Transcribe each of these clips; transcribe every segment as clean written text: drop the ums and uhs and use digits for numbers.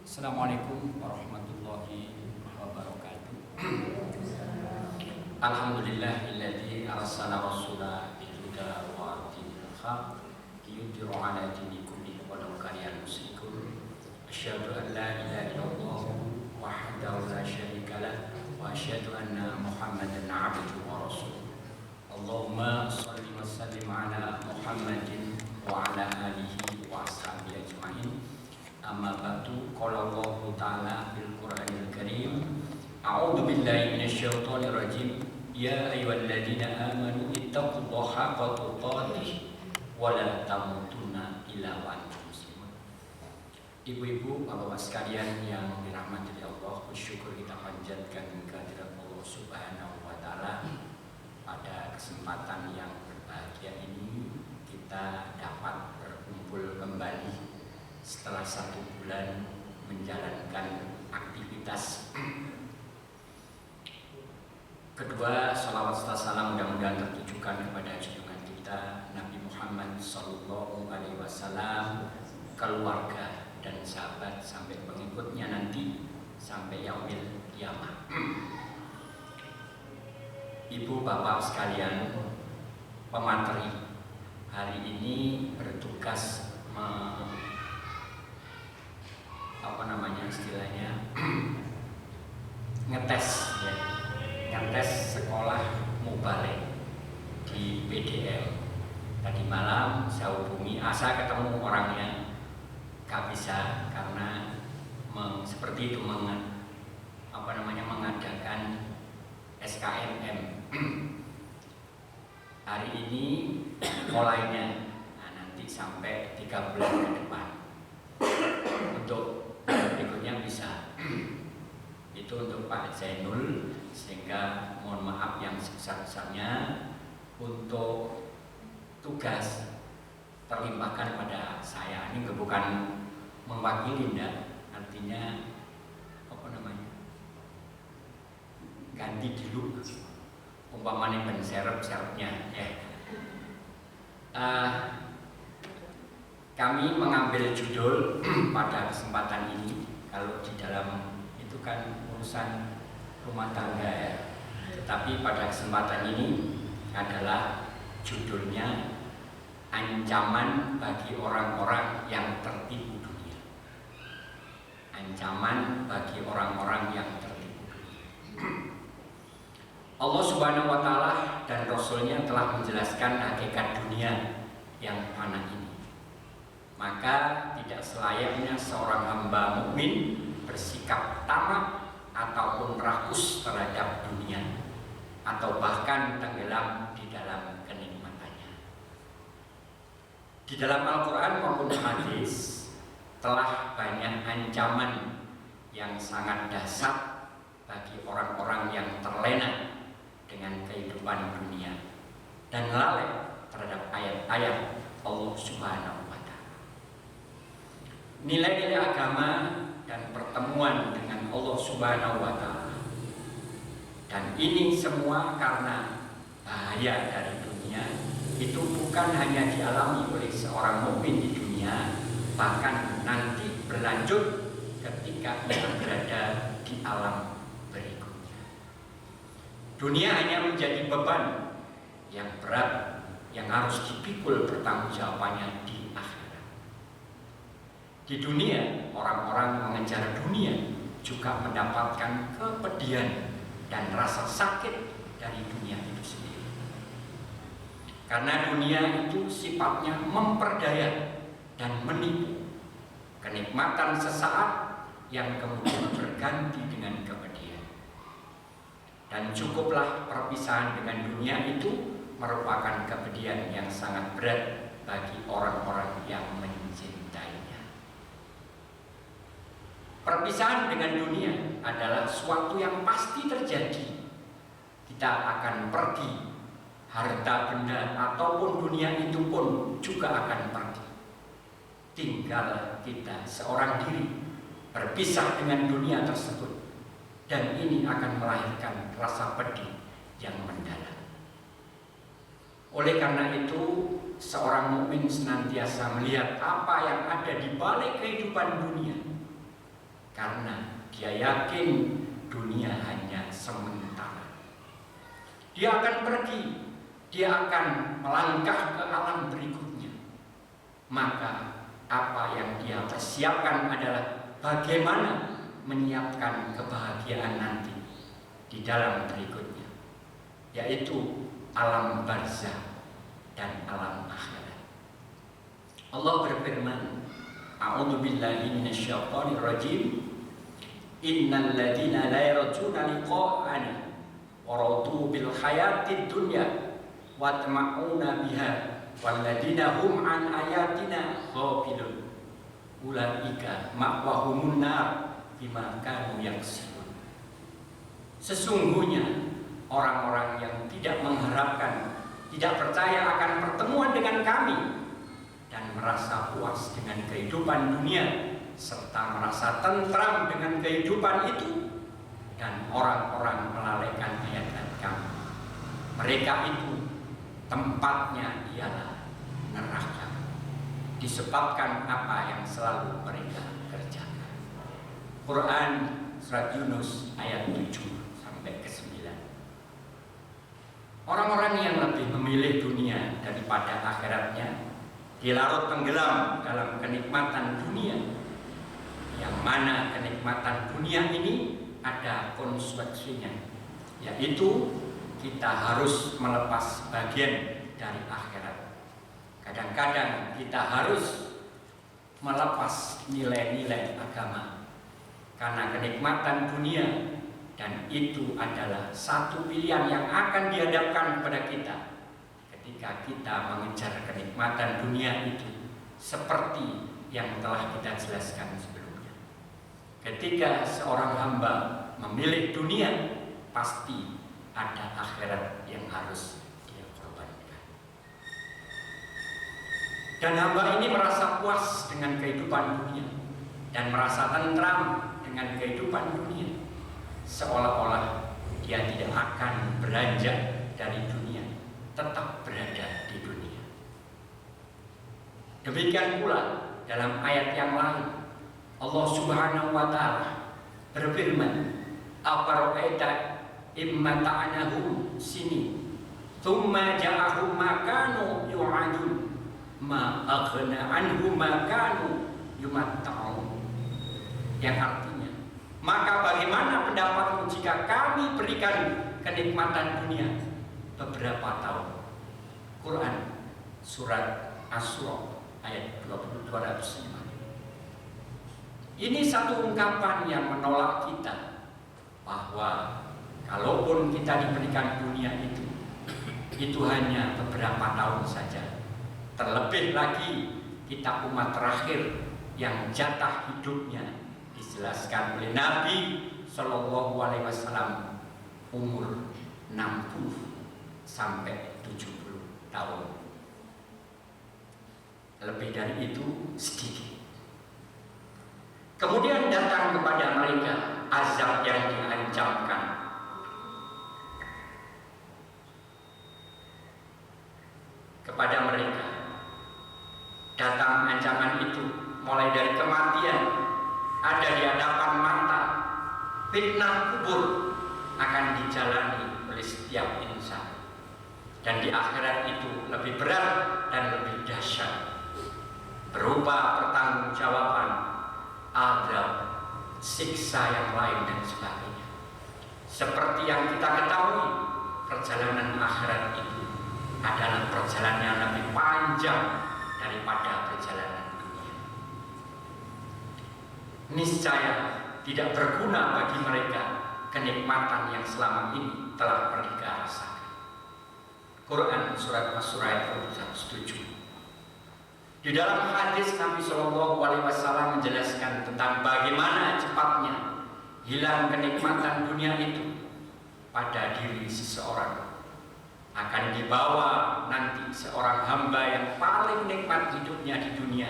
Assalamualaikum warahmatullahi wabarakatuh. Alhamdulillahilladzi arsala rasulahu bil huda wa dinil haq liyudhhirahu 'ala dini kullihi walau karihal musyrikun. Asyhadu an la ilaha illallah wahdahu la syarika lah wa asyhadu anna Muhammadan 'abduhu wa rasuluh. Allahumma shalli wa sallim 'ala Muhammadin wa 'ala alihi wa ashabihi ajmain. Amma ba'du, qala Allah ta'ala fil Qur'anil Karim, a'udzu billahi minasyaitonir rajim, ya ayyuhalladzina amanu ittaqullaha haqqa tuqatih wa la tamutunna illa wa antum muslimun. Ibu-ibu, bapak-bapak sekalian yang dirahmati Allah, bersyukur kita panjatkan kehadirat Allah Subhanahu wa taala. Pada kesempatan yang berbahagia ini kita dapat berkumpul kembali setelah 1 bulan menjalankan aktivitas. Kedua, salawat serta salam mudah-mudahan tertujukan kepada junjungan kita Nabi Muhammad SAW, keluarga dan sahabat sampai pengikutnya nanti sampai yaumil qiyamah. Ibu bapak sekalian, pemateri hari ini bertugas ngetes ya, ngetes sekolah Mubalik di PDM. Tadi malam saya hubungi, saya ketemu orangnya, gak bisa karena seperti itu mengadakan SKMM. Hari ini mulainya, nanti sampai 3 bulan ke depan. Untuk berikutnya bisa itu untuk Pak Zainul, sehingga mohon maaf yang sebesar-besarnya untuk tugas terlimpahkan pada saya. Ini bukan mewakili, artinya ganti dulu umpamanya ben serep-serepnya ya. Kami mengambil judul pada kesempatan ini, kalau di dalam itu kan urusan rumah tangga ya, tetapi pada kesempatan ini adalah judulnya ancaman bagi orang-orang yang tertipu dunia. Ancaman bagi orang-orang yang tertipu dunia. Allah Subhanahu wa taala dan Rasulnya telah menjelaskan hakikat dunia yang fana ini. Maka tidak selayaknya seorang hamba mukmin bersikap tamak ataupun rakus terhadap dunia, atau bahkan tenggelam di dalam kenikmatannya. Di dalam Al-Quran maupun hadis telah banyak ancaman yang sangat dahsyat bagi orang-orang yang terlena dengan kehidupan dunia dan lalai terhadap ayat-ayat Allah Subhanahu wa taala. Nilai-nilai agama dan pertemuan dengan Allah Subhanahu wa taala. Dan ini semua karena bahaya dari dunia itu bukan hanya dialami oleh seorang mukmin di dunia, bahkan nanti berlanjut ketika ia berada di alam berikutnya. Dunia hanya menjadi beban yang berat yang harus dipikul pertanggungjawabannya di akhirat. Di dunia, orang-orang mengejar dunia juga mendapatkan kepedihan dan rasa sakit dari dunia itu sendiri. Karena dunia itu sifatnya memperdaya dan menipu, kenikmatan sesaat yang kemudian berganti dengan kepedihan. Dan cukuplah perpisahan dengan dunia itu merupakan kepedihan yang sangat berat bagi orang-orang yang mencintainya. Perpisahan dengan dunia adalah suatu yang pasti terjadi. Kita akan pergi, harta benda ataupun dunia itu pun juga akan pergi. Tinggal kita seorang diri berpisah dengan dunia tersebut, dan ini akan melahirkan rasa pedih yang mendalam. Oleh karena itu, seorang mukmin senantiasa melihat apa yang ada di balik kehidupan dunia, karena dia yakin dunia hanya sementara. Dia akan pergi, dia akan melangkah ke alam berikutnya. Maka apa yang dia persiapkan adalah bagaimana menyiapkan kebahagiaan nanti di dalam berikutnya, yaitu alam barzakh dan alam akhirat. Allah berfirman, A'udzu billahi minasyaitonir rajim. Innal ladzina la yarjuna liqa'ana wa radu bil hayatid dunya wa tama'una biha wal ladzina hum an ayatina ghafilun ulaika ma'wahumun nar bima kanu yaksibun. Sesungguhnya orang-orang yang tidak mengharapkan, tidak percaya akan pertemuan dengan kami dan merasa puas dengan kehidupan dunia serta merasa tentram dengan kehidupan itu, dan orang-orang melalaikan ayat-ayat kami, mereka itu tempatnya ialah neraka disebabkan apa yang selalu mereka kerjakan. Quran surat Yunus ayat 7 sampai ke 9. Orang-orang yang lebih memilih dunia daripada akhiratnya dilarut tenggelam dalam kenikmatan dunia, yang mana kenikmatan dunia ini ada konsekuensinya, yaitu kita harus melepas bagian dari akhirat. Kadang-kadang kita harus melepas nilai-nilai agama karena kenikmatan dunia, dan itu adalah satu pilihan yang akan dihadapkan kepada kita ketika kita mengejar kenikmatan dunia itu, seperti yang telah kita jelaskan sebelumnya. Ketika seorang hamba memilih dunia, pasti ada akhirat yang harus dia korbankan. Dan hamba ini merasa puas dengan kehidupan dunia dan merasa tentram dengan kehidupan dunia, seolah-olah dia tidak akan beranjak dari dunia, tetap berada di dunia. Demikian pula dalam ayat yang lain, Allah Subhanahu wa ta'ala berfirman, "Afara'aita imma ta'anahum sini thumma ja'ahum ma kanu yu'adun ma aghna anhum ma kanu yumatta'un." Yang artinya, maka bagaimana pendapatmu jika kami berikan kenikmatan dunia beberapa tahun? Quran surat Asy-Syura ayat 205. Ini satu ungkapan yang menolak kita bahwa kalaupun kita diberikan dunia itu hanya beberapa tahun saja. Terlebih lagi kita umat terakhir yang jatah hidupnya dijelaskan oleh Nabi Shallallahu Alaihi Wasallam umur 60 sampai 70 tahun. Lebih dari itu sedikit. Kemudian datang kepada mereka azab yang diancamkan. Kepada mereka datang ancaman itu mulai dari kematian, ada di hadapan mata, fitnah kubur akan dijalani oleh setiap insan, dan di akhirat itu lebih berat dan lebih dahsyat, berupa pertanggungjawaban, azab, siksa yang lain dan sebagainya. Seperti yang kita ketahui, perjalanan akhirat itu adalah perjalanan yang lebih panjang daripada perjalanan dunia. Niscaya tidak berguna bagi mereka kenikmatan yang selama ini telah mereka rasakan. Quran surat Asy-Syura ayat 107. Di dalam hadis Nabi Shallallahu Alaihi Wasallam menjelaskan tentang bagaimana cepatnya hilang kenikmatan dunia itu pada diri seseorang. Akan dibawa nanti seorang hamba yang paling nikmat hidupnya di dunia,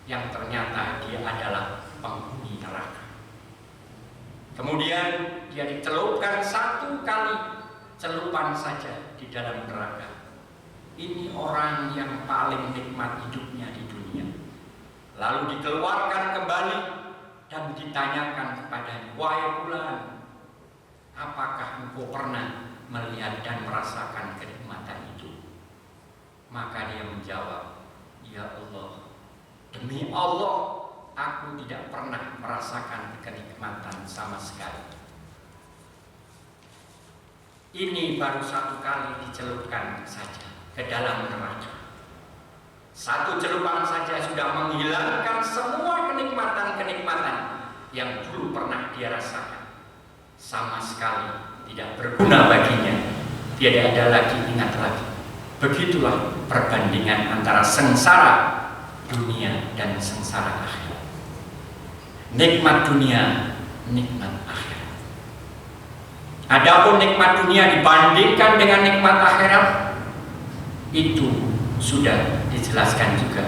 yang ternyata dia adalah penghuni neraka. Kemudian dia dicelupkan satu kali celupan saja di dalam neraka. Ini orang yang paling nikmat hidupnya di dunia. Lalu dikeluarkan kembali dan ditanyakan kepadanya, wahai fulan, apakah engkau pernah melihat dan merasakan kenikmatan itu? Maka dia menjawab, ya Allah, demi Allah, aku tidak pernah merasakan kenikmatan sama sekali. Ini baru satu kali dicelupkan saja ke dalam neraka. Satu celupan saja sudah menghilangkan semua kenikmatan-kenikmatan yang dulu pernah dia rasakan. Sama sekali tidak berguna baginya. Tidak ada lagi ingat lagi. Begitulah perbandingan antara sengsara dunia dan sengsara akhirat. Nikmat dunia, nikmat akhirat. Adapun nikmat dunia dibandingkan dengan nikmat akhirat, itu sudah dijelaskan juga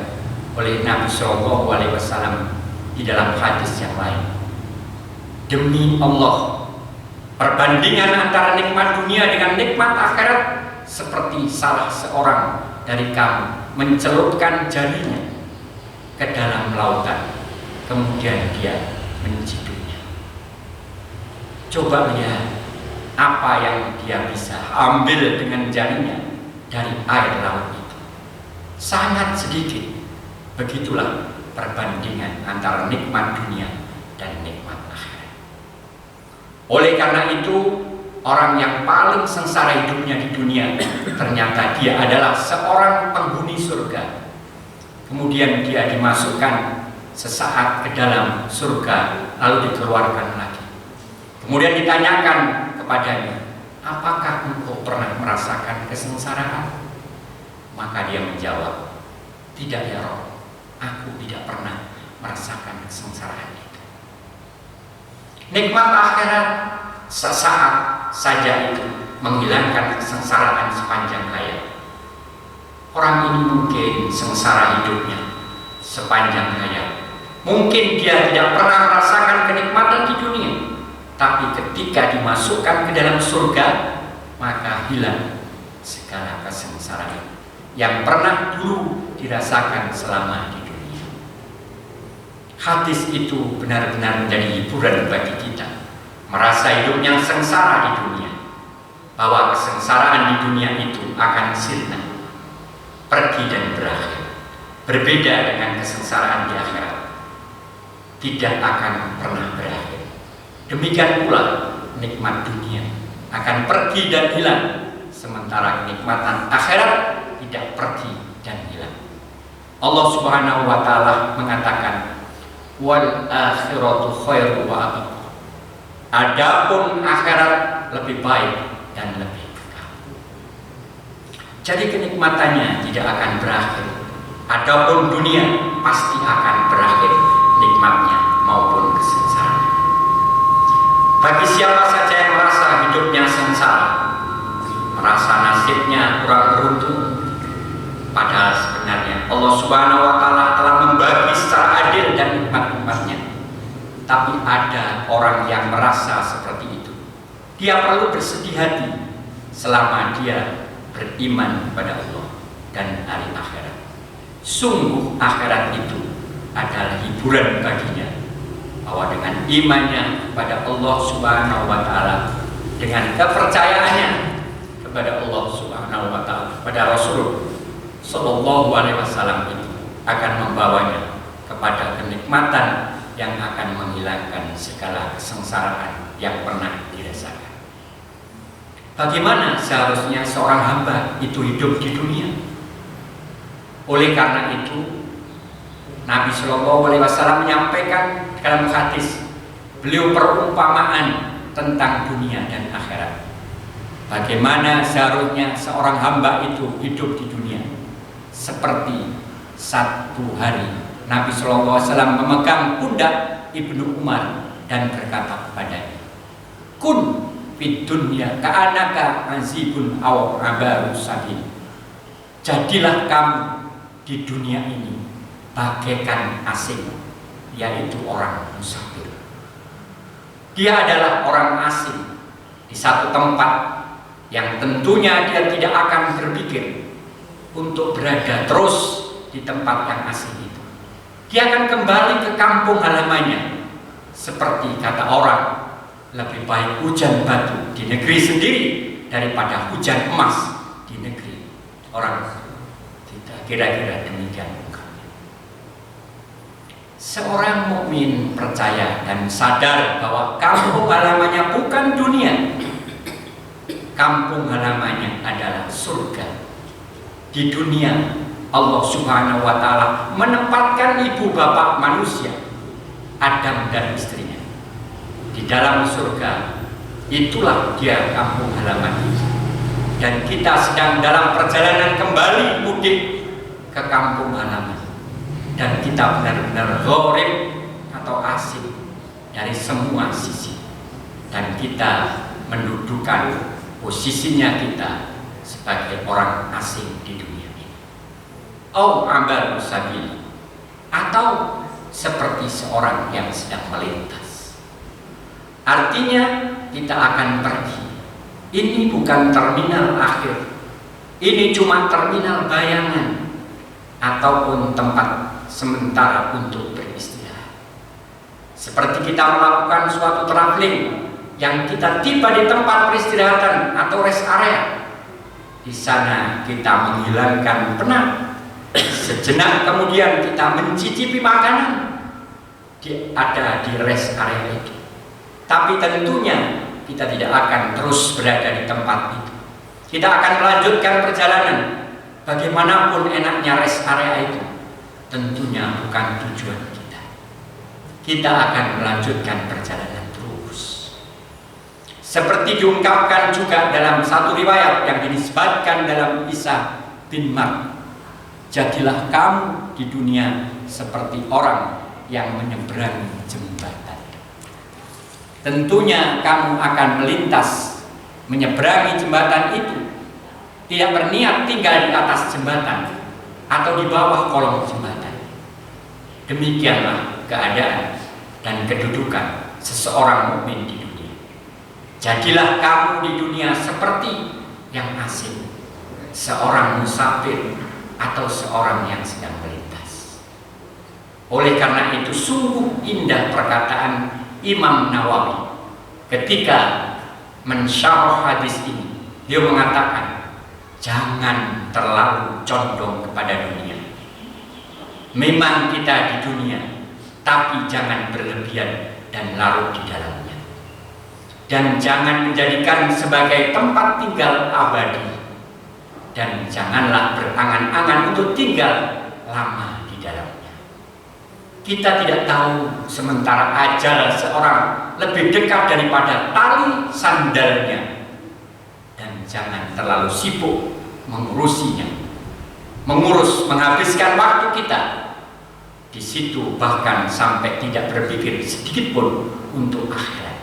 oleh Nabi Shallallahu Alaihi Wasallam di dalam hadis yang lain. Demi Allah, perbandingan antara nikmat dunia dengan nikmat akhirat seperti salah seorang dari kamu mencelupkan jarinya ke dalam lautan, kemudian dia menciduknya. Coba lihat apa yang dia bisa ambil dengan jarinya dari air laut itu. Sangat sedikit. Begitulah perbandingan antara nikmat dunia dan nikmat akhirat. Oleh karena itu, orang yang paling sengsara hidupnya di dunia ternyata dia adalah seorang penghuni surga. Kemudian dia dimasukkan sesaat ke dalam surga, lalu dikeluarkan lagi. Kemudian ditanyakan kepadanya, apakah engkau pernah merasakan kesengsaraan? Maka dia menjawab, tidak ya Rob, aku tidak pernah merasakan kesengsaraan itu. Nikmat akhirat sesaat saja itu menghilangkan kesengsaraan sepanjang hayat. Orang ini mungkin sengsara hidupnya sepanjang hayat. Mungkin dia tidak pernah merasakan kenikmatan di dunia, tapi ketika dimasukkan ke dalam surga, maka hilang segala kesengsaraan yang pernah dulu dirasakan selama di dunia. Hadis itu benar-benar menjadi hiburan bagi kita, merasa hidupnya sengsara di dunia, bahwa kesengsaraan di dunia itu akan sirna, pergi dan berakhir. Berbeda dengan kesengsaraan di akhirat, tidak akan pernah berakhir. Demikian pula nikmat dunia akan pergi dan hilang, sementara kenikmatan akhirat tidak pergi dan hilang. Allah Subhanahu wa taala mengatakan, wal akhiratu khairu wa abqa. Adapun akhirat lebih baik dan lebih kekal. Jadi kenikmatannya tidak akan berakhir. Adapun dunia pasti akan berakhir nikmatnya maupun kesengsaraan. Bagi siapa saja yang merasa hidupnya sengsara, merasa nasibnya kurang beruntung, padahal sebenarnya Allah Subhanahu wa taala telah membagi secara adil dan nikmat-nikmatnya. Tapi ada orang yang merasa seperti itu. Dia perlu bersedih hati selama dia beriman kepada Allah dan hari akhirat. Sungguh akhirat itu adalah hiburan baginya, bahwa dengan imannya kepada Allah Subhanahu wa taala, dengan kepercayaannya kepada Allah Subhanahu wa taala, kepada Rasul Sallallahu Alaihi Wasallam, itu akan membawanya kepada kenikmatan yang akan menghilangkan segala kesengsaraan yang pernah dirasakan. Bagaimana seharusnya seorang hamba itu hidup di dunia? Oleh karena itu, Nabi Shallallahu Alaihi Wasallam menyampaikan dalam hadis, beliau perumpamaan tentang dunia dan akhirat. Bagaimana seharusnya seorang hamba itu hidup di dunia? Seperti satu hari Nabi Shallallahu Alaihi Wasallam memegang pundak Ibnu Umar dan berkata kepadanya, kun fid dunya ka'annaka azibun aw abaru sabil. Jadilah kamu di dunia ini bagaikan asing, yaitu orang musafir. Dia adalah orang asing di satu tempat yang tentunya dia tidak akan berpikir untuk berada terus di tempat yang asing itu. Dia akan kembali ke kampung halamannya, Seperti kata orang, lebih baik hujan batu di negeri sendiri daripada hujan emas di negeri orang. Tidak kira-kira demikian. Seorang mukmin percaya dan sadar bahwa kampung halamannya bukan dunia. Kampung halamannya adalah surga. Di dunia, Allah Subhanahu wa Ta'ala menempatkan ibu bapak manusia, Adam dan istrinya, di dalam surga. Itulah dia kampung halaman. Dan kita sedang dalam perjalanan kembali mudik ke kampung halaman. Dan kita benar-benar gharib atau asing dari semua sisi. Dan kita mendudukan posisinya kita sebagai orang asing di dunia ini. Amal sabil, atau seperti seorang yang sedang melintas. Artinya kita akan pergi. Ini bukan terminal akhir. Ini cuma terminal bayangan ataupun tempat sementara untuk beristirahat. Seperti kita melakukan suatu traveling yang kita tiba di tempat peristirahatan atau rest area. Di sana kita menghilangkan penat. Sejenak kemudian kita mencicipi makanan ada di rest area itu. Tapi tentunya kita tidak akan terus berada di tempat itu. Kita akan melanjutkan perjalanan. Bagaimanapun enaknya rest area itu, tentunya bukan tujuan kita. Kita akan melanjutkan perjalanan terus. Seperti diungkapkan juga dalam satu riwayat yang dinisbatkan dalam Isa bin Mark, jadilah kamu di dunia seperti orang yang menyeberangi jembatan. Tentunya kamu akan melintas menyeberangi jembatan itu, tidak berniat tinggal di atas jembatan atau di bawah kolong jembatan. Demikianlah keadaan dan kedudukan seseorang mukmin di dunia. Jadilah kamu di dunia seperti yang asing, seorang musafir atau seorang yang sedang melintas. Oleh karena itu sungguh indah perkataan Imam Nawawi ketika mensyarah hadis ini. Dia mengatakan, jangan terlalu condong kepada dunia. Memang kita di dunia, tapi jangan berlebihan dan larut di dalamnya. Dan jangan menjadikan sebagai tempat tinggal abadi. Dan janganlah berangan-angan untuk tinggal lama di dalamnya. Kita tidak tahu sementara ajal seorang lebih dekat daripada tali sandalnya. Dan jangan terlalu sibuk mengurusinya, menghabiskan waktu kita di situ, bahkan sampai tidak berpikir sedikit pun untuk akhirat.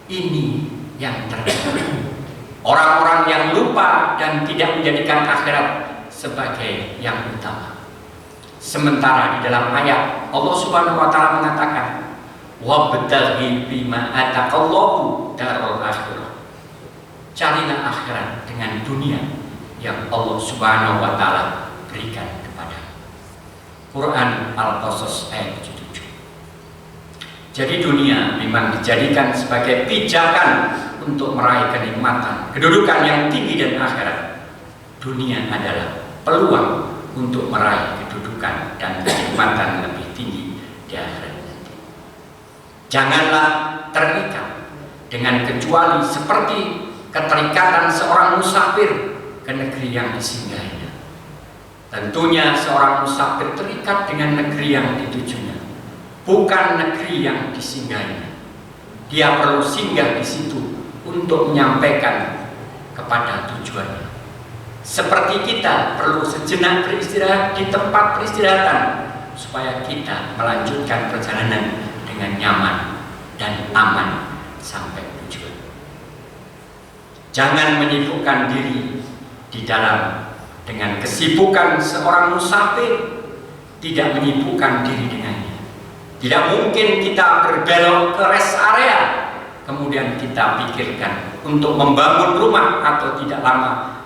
Ini yang terjadi. Orang-orang yang lupa dan tidak menjadikan akhirat sebagai yang utama. Sementara di dalam ayat Allah Subhanahu wa Ta'ala mengatakan, wabtaghi bima ataqallahu darul akhirah. Carilah akhirat dengan dunia yang Allah Subhanahu wa Ta'ala berikan kepada. Quran Al-Qasas ayat 77. Jadi dunia memang dijadikan sebagai pijakan untuk meraih kenikmatan, kedudukan yang tinggi dan akhirat. Dunia adalah peluang untuk meraih kedudukan dan kenikmatan lebih tinggi di akhirat nanti. Janganlah terikat dengan kecuali seperti keterikatan seorang musafir ke negeri yang disinggahinya. Tentunya seorang musafir terikat dengan negeri yang ditujunya, bukan negeri yang disinggahinya. Dia perlu singgah di situ untuk menyampaikan kepada tujuannya. Seperti kita perlu sejenak beristirahat di tempat peristirahatan supaya kita melanjutkan perjalanan dengan nyaman dan aman sampai tujuan. Jangan menyibukkan diri di dalam dengan kesibukan seorang musafir, tidak menyibukkan diri dengannya. Tidak mungkin kita berbelok ke rest area kemudian kita pikirkan untuk membangun rumah atau tidak lama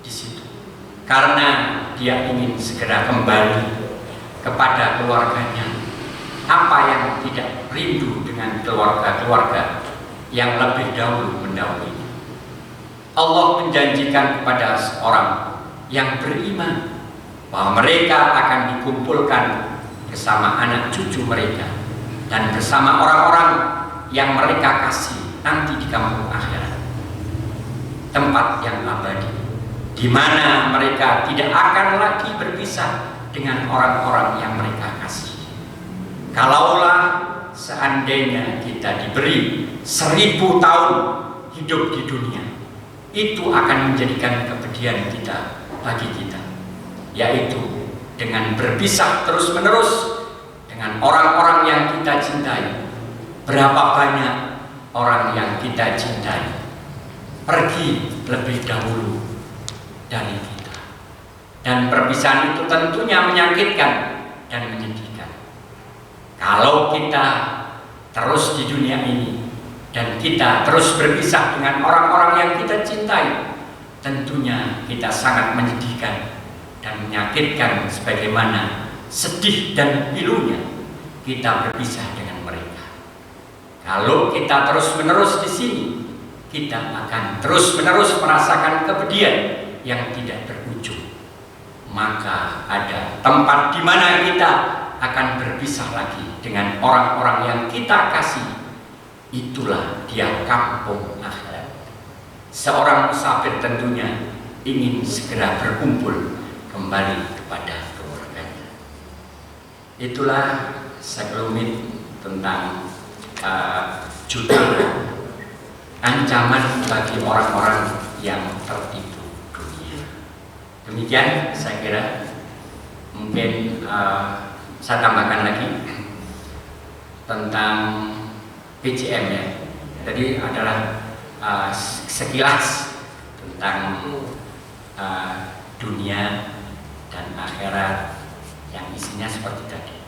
di situ, karena dia ingin segera kembali kepada keluarganya siapa yang tidak rindu dengan keluarga-keluarga yang lebih dahulu mendahului. Allah menjanjikan kepada seorang yang beriman bahwa mereka akan dikumpulkan bersama anak cucu mereka dan bersama orang-orang yang mereka kasih nanti di kampung akhirat, tempat yang abadi, di mana mereka tidak akan lagi berpisah dengan orang-orang yang mereka kasih. Kalaulah seandainya kita diberi 1000 tahun hidup di dunia, itu akan menjadikan kepedihan kita bagi kita, yaitu dengan berpisah terus-menerus dengan orang-orang yang kita cintai. Berapa banyak orang yang kita cintai pergi lebih dahulu dari kita, dan perpisahan itu tentunya menyakitkan dan menyedihkan. Kalau kita terus di dunia ini dan kita terus berpisah dengan orang-orang yang kita cintai, tentunya kita sangat menyedihkan dan menyakitkan, sebagaimana sedih dan pilunya kita berpisah dengan mereka. Kalau kita terus-menerus di sini, kita akan terus-menerus merasakan kepedihan yang tidak berujung. Maka ada tempat di mana kita akan berpisah lagi dengan orang-orang yang kita kasih. Itulah dia kampung akhirat. Seorang musafir tentunya ingin segera berkumpul kembali kepada keluarganya. Itulah sekelumit tentang judul ancaman bagi orang-orang yang tertipu dunia. Demikian saya kira. Mungkin saya tambahkan lagi tentang PCM ya. Jadi adalah sekilas tentang dunia dan akhirat yang isinya seperti tadi.